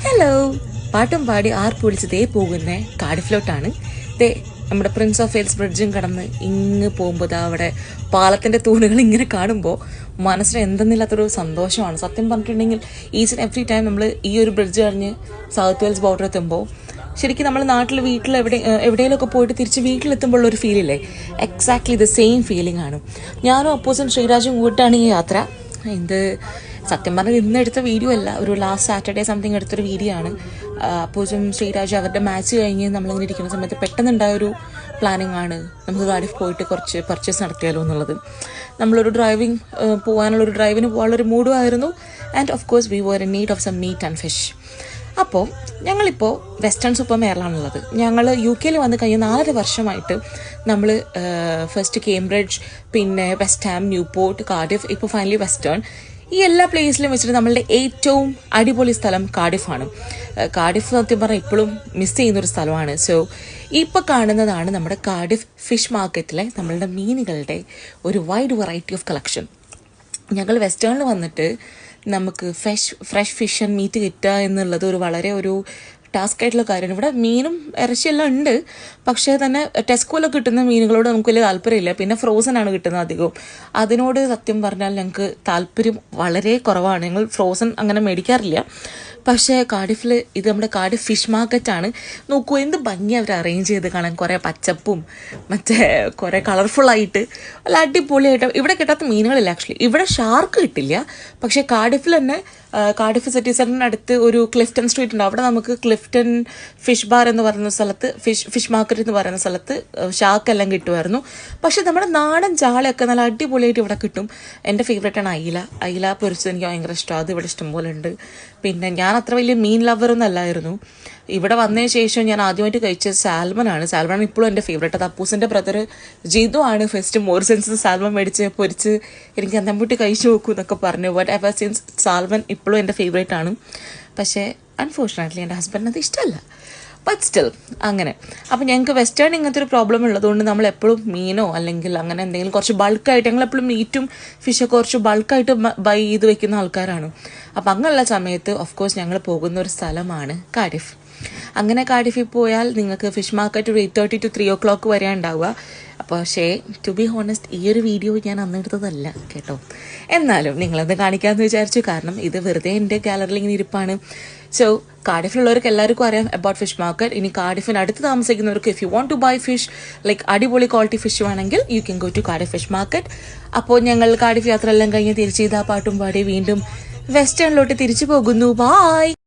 Hello, പാട്ടും പാടി ആർപ്പ് വിളിച്ച് ദേ പോകുന്നേ കാർഡിഫിലോട്ടാണ്. ദേ നമ്മുടെ പ്രിൻസ് ഓഫ് വെയിൽസ് ബ്രിഡ്ജും കടന്ന് ഇങ്ങ് പോകുമ്പോൾ അവിടെ പാലത്തിൻ്റെ തൂണുകൾ ഇങ്ങനെ കാണുമ്പോൾ മനസ്സിന് എന്തെന്നില്ലാത്തൊരു സന്തോഷമാണ്. സത്യം പറഞ്ഞിട്ടുണ്ടെങ്കിൽ ഈച്ച് ആൻഡ് എവറി ടൈം നമ്മൾ ഈ ഒരു ബ്രിഡ്ജ് കഴിഞ്ഞ് സൗത്ത് വെയിൽസ് ബോർഡർ എത്തുമ്പോൾ ശരിക്കും നമ്മൾ നാട്ടിൽ എവിടെയെങ്കിലുമൊക്കെ പോയിട്ട് തിരിച്ച് വീട്ടിലെത്തുമ്പോൾ ഒരു ഫീലില്ലേ, എക്സാക്ട്ലി ദ സെയിം ഫീലിംഗ് ആണ്. ഞാനും അപ്പോസും ശ്രീരാജും കൂട്ടാണ് ഈ യാത്ര. ഇത് സത്യം പറഞ്ഞാൽ ഇന്ന് എടുത്ത വീഡിയോ അല്ല, ഒരു ലാസ്റ്റ് സാറ്റർഡേ സംതിങ് എടുത്തൊരു വീഡിയോ ആണ്. അപ്പോസും ശ്രീരാജ് അവരുടെ മാച്ച് കഴിഞ്ഞ് നമ്മളിങ്ങനെ ഇരിക്കുന്ന സമയത്ത് പെട്ടെന്നുണ്ടായൊരു പ്ലാനിങ് ആണ്, നമുക്ക് കാർഡിഫ് പോയിട്ട് കുറച്ച് പർച്ചേസ് നടത്തിയാലോ എന്നുള്ളത്. നമ്മളൊരു പോകാനുള്ളൊരു ഡ്രൈവിന് പോകാനുള്ളൊരു മൂഡും ആയിരുന്നു. And of course we were in need of some meat and fish. അപ്പോൾ ഞങ്ങളിപ്പോൾ വെസ്റ്റേൺ സൂപ്പർ മെയറിലാണുള്ളത്. ഞങ്ങൾ UK വന്ന് കഴിഞ്ഞ 4 വർഷമായിട്ട് നമ്മൾ ഫസ്റ്റ് കേംബ്രിഡ്ജ്, പിന്നെ വെസ്റ്റ് ഹാം, ന്യൂപോർട്ട്, കാർഡിഫ്, ഇപ്പോൾ ഫൈനലി വെസ്റ്റേൺ, ഈ എല്ലാ പ്ലേസിലും വെച്ചിട്ട് നമ്മളുടെ ഏറ്റവും അടിപൊളി സ്ഥലം കാർഡിഫാണ്. കാർഡിഫ് സത്യം പറഞ്ഞാൽ ഇപ്പോഴും മിസ് ചെയ്യുന്നൊരു സ്ഥലമാണ്. സോ ഇപ്പോൾ കാണുന്നതാണ് നമ്മുടെ കാർഡിഫ് ഫിഷ് മാർക്കറ്റിലെ നമ്മളുടെ മീനുകളുടെ ഒരു വൈഡ് വെറൈറ്റി ഓഫ് കളക്ഷൻ. ഞങ്ങൾ വെസ്റ്റേണിൽ വന്നിട്ട് നമുക്ക് ഫ്രഷ് ഫിഷ് ആൻഡ് മീറ്റ് കിട്ടുക എന്നുള്ളത് വളരെ ഒരു ടാസ്ക് ആയിട്ടുള്ള കാര്യമാണ്. ഇവിടെ മീനും ഇറച്ചിയെല്ലാം ഉണ്ട്, പക്ഷേ തന്നെ ടെസ്കോയിലൊക്കെ കിട്ടുന്ന മീനുകളോട് നമുക്ക് വലിയ താല്പര്യമില്ല. പിന്നെ ഫ്രോസൺ ആണ് കിട്ടുന്നത് അധികവും. അതിനോട് സത്യം പറഞ്ഞാൽ ഞങ്ങൾക്ക് താല്പര്യം വളരെ കുറവാണ്. ഞങ്ങൾ ഫ്രോസൺ അങ്ങനെ മേടിക്കാറില്ല. പക്ഷേ കാർഡിഫിൽ ഇത് നമ്മുടെ കാർഡിഫ് ഫിഷ് മാർക്കറ്റാണ്. നോക്കൂ എന്ത് ഭംഗി അവർ അറേഞ്ച് ചെയ്ത് കാണാൻ, കുറേ പച്ചപ്പും കുറേ കളർഫുള്ളായിട്ട് നല്ല അടിപൊളിയായിട്ട്. ഇവിടെ കിട്ടാത്ത മീനുകളില്ല ആക്ച്വലി. ഇവിടെ ഷാർക്ക് കിട്ടില്ല, പക്ഷേ കാർഡിഫിൽ തന്നെ കാർഡിഫ് സിറ്റി സെൻറ്ററിന് അടുത്ത് ഒരു ക്ലിഫ്റ്റൺ സ്ട്രീറ്റ് ഉണ്ട്. അവിടെ നമുക്ക് ക്ലിഫ്റ്റൺ ഫിഷ് ബാർ എന്ന് പറയുന്ന സ്ഥലത്ത്, ഫിഷ് മാർക്കറ്റ് എന്ന് പറയുന്ന സ്ഥലത്ത് ഷാർക്കെല്ലാം കിട്ടുമായിരുന്നു. പക്ഷേ നമ്മുടെ നാടൻ ചാളയൊക്കെ നല്ല അടിപൊളിയായിട്ട് ഇവിടെ കിട്ടും. എൻ്റെ ഫേവറേറ്റാണ് അയില പൊരിച്ചത്. എനിക്ക് ഭയങ്കര ഇഷ്ടമാണ്. അത് ഇവിടെ ഇഷ്ടംപോലെ ഉണ്ട്. പിന്നെ ഞാൻ അത്ര വലിയ മീൻ ലവറൊന്നും അല്ലായിരുന്നു. ഇവിടെ വന്നതിന് ശേഷം ഞാൻ ആദ്യമായിട്ട് കഴിച്ചത് സാൽമൺ ഇപ്പോഴും എൻ്റെ ഫേവറേറ്റ്. അത് അപ്പൂസിൻ്റെ ബ്രദർ ജിതു ആണ് ഫസ്റ്റ് മോറിസൺസ് സാൽമൺ മേടിച്ച് പൊരിച്ച് എനിക്ക് അന്നമ്പൂട്ടി കഴിച്ചു നോക്കൂ എന്നൊക്കെ പറഞ്ഞു. ബട്ട് എവർ സിൻസ് സാൽമൺ ഇപ്പോഴും എൻ്റെ ഫേവറേറ്റ് ആണ്. പക്ഷേ അൺഫോർച്ചുനേറ്റ്ലി എൻ്റെ ഹസ്ബൻഡിന് അത് ഇഷ്ടമല്ല. ബട്ട് സ്റ്റിൽ അങ്ങനെ. അപ്പോൾ ഞങ്ങൾക്ക് വെസ്റ്റേൺ ഇങ്ങനത്തെ ഒരു പ്രോബ്ലം ഉള്ളതുകൊണ്ട് നമ്മൾ എപ്പോഴും മീനോ അല്ലെങ്കിൽ അങ്ങനെ എന്തെങ്കിലും കുറച്ച് ബൾക്കായിട്ട്, ഞങ്ങളെപ്പോഴും മീറ്റും ഫിഷൊക്കെ കുറച്ച് ബൾക്കായിട്ട് ബൈ ചെയ്ത് വെക്കുന്ന ആൾക്കാരാണ്. അപ്പോൾ അങ്ങനെയുള്ള സമയത്ത് ഓഫ് കോഴ്സ് ഞങ്ങൾ പോകുന്ന ഒരു സ്ഥലമാണ് കാർഡിഫ്. അങ്ങനെ കാർഡിഫിൽ പോയാൽ നിങ്ങൾക്ക് ഫിഷ് മാർക്കറ്റ് ഒരു 8:30 to 3 o'clock വരെ ഉണ്ടാവുക. അപ്പോൾ പക്ഷേ ടു ബി ഹോണസ്റ്റ് ഈ ഒരു വീഡിയോ ഞാൻ അന്നെടുത്തതല്ല കേട്ടോ. എന്നാലും നിങ്ങളത് കാണിക്കാമെന്ന് വിചാരിച്ചു. കാരണം ഇത് വെറുതെ എൻ്റെ ഗാലറിയിൽ ഇങ്ങനെ ഇരിപ്പാണ്. സോ കാർഡിഫിലുള്ളവർക്ക് എല്ലാവർക്കും അറിയാം അബൌട്ട് ഫിഷ് മാർക്കറ്റ്. ഇനി കാർഡിഫിന് അടുത്ത് താമസിക്കുന്നവർക്ക് if you want to buy fish like അടിപൊളി ക്വാളിറ്റി ഫിഷ് വേണമെങ്കിൽ you can go to Cardiff fish market. അപ്പോൾ ഞങ്ങൾ കാർഡിഫ് യാത്ര എല്ലാം കഴിഞ്ഞ് തിരിച്ച് ഇതാ പാട്ടും പാടി വീണ്ടും വെസ്റ്റേണിലോട്ട് തിരിച്ചു പോകുന്നു. ബായ്.